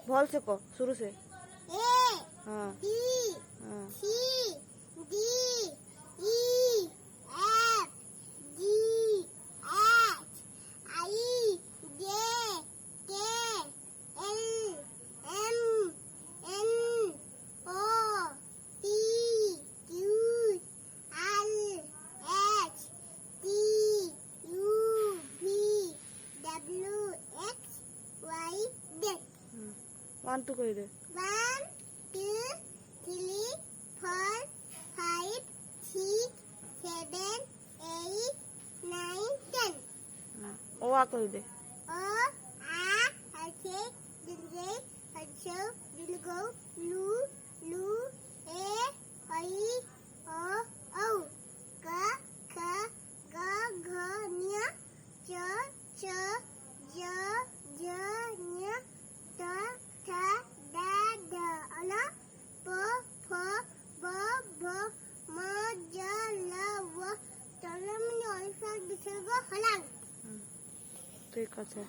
भॉल से को शुरू से। A हाँ B हाँ C D E F G H I J K L M N O P Q R S T U V W X Y Z। 1 2 कही दे। 1 2 3 4 5 6 7 8 9 10। ओ आ कही दे। O A H J H Dilgo Lu Lu A I O O K K G G Nya Ch Ch J J Nya Ta Ta Da Da Ala Po Po Bo Bo Ma Ja La Wa Talam Ni Alfa Bisego Halang। ঠিক আছে।